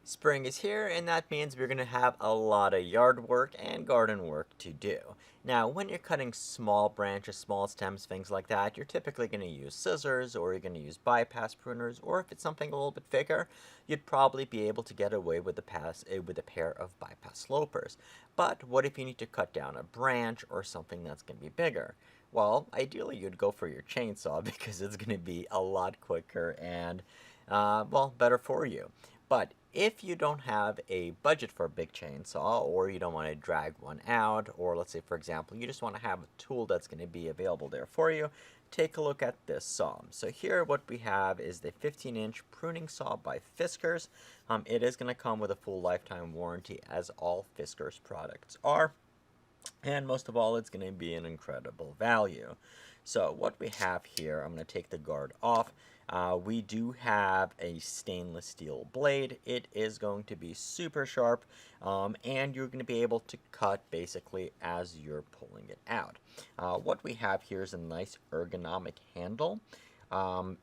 Spring is here, and that means we're going to have a lot of yard work and garden work to do. Now, when you're cutting small branches, small stems, things like that, you're typically going to use scissors, or you're going to use bypass pruners, or if it's something a little bit bigger, you'd probably be able to get away with with a pair of bypass slopers. But what if you need to cut down a branch or something that's going to be bigger? Well, ideally you'd go for your chainsaw because it's going to be a lot quicker and, well, better for you. But if you don't have a budget for a big chainsaw, or you don't want to drag one out, or let's say, for example, you just want to have a tool that's going to be available there for you, take a look at this saw. So here what we have is the 15-inch pruning saw by Fiskars. It is going to come with a full lifetime warranty, as all Fiskars products are. And most of all, it's going to be an incredible value. So what we have here, I'm going to take the guard off. We do have a stainless steel blade. It is going to be super sharp, and you're going to be able to cut basically as you're pulling it out. What we have here is a nice ergonomic handle. And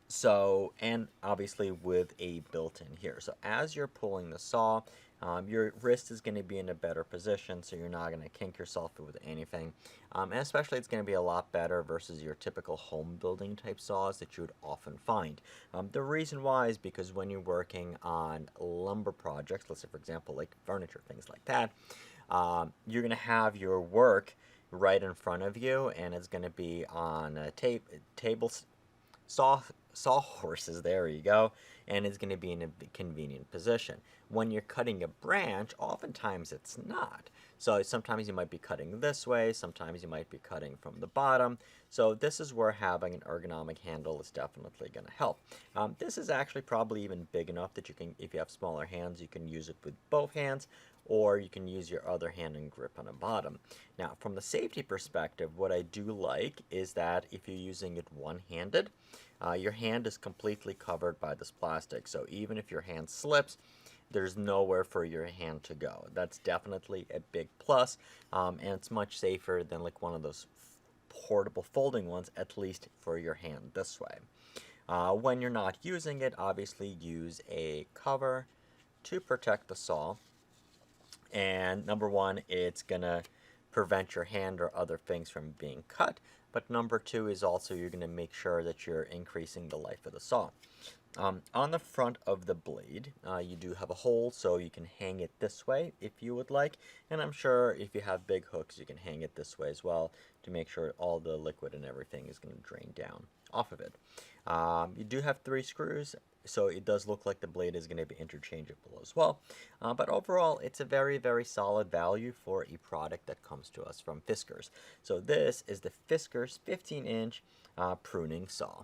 obviously with a built-in here. So as you're pulling the saw, your wrist is going to be in a better position, so you're not going to kink yourself with anything. And especially it's going to be a lot better versus your typical home building type saws that you would often find. The reason why is because when you're working on lumber projects, let's say for example like furniture, things like that, you're going to have your work right in front of you, and it's going to be on a table sawhorses, there you go, and it's going to be in a convenient position. When you're cutting a branch, oftentimes it's not. So sometimes you might be cutting this way, sometimes you might be cutting from the bottom. So this is where having an ergonomic handle is definitely going to help. This is actually probably even big enough that you can, if you have smaller hands, you can use it with both hands, or you can use your other hand and grip on the bottom. Now, from the safety perspective, what I do like is that if you're using it one-handed, your hand is completely covered by this plastic. So even if your hand slips, there's nowhere for your hand to go. That's definitely a big plus, and it's much safer than like one of those portable folding ones, at least for your hand this way. When you're not using it, obviously use a cover to protect the saw. And number one, it's gonna prevent your hand or other things from being cut. But number two is also you're gonna make sure that you're increasing the life of the saw. On the front of the blade, you do have a hole, so you can hang it this way if you would like. And I'm sure if you have big hooks, you can hang it this way as well to make sure all the liquid and everything is going to drain down off of it. You do have 3 screws, so it does look like the blade is going to be interchangeable as well. But overall, it's a very, very solid value for a product that comes to us from Fiskars. So this is the Fiskars 15-inch pruning saw.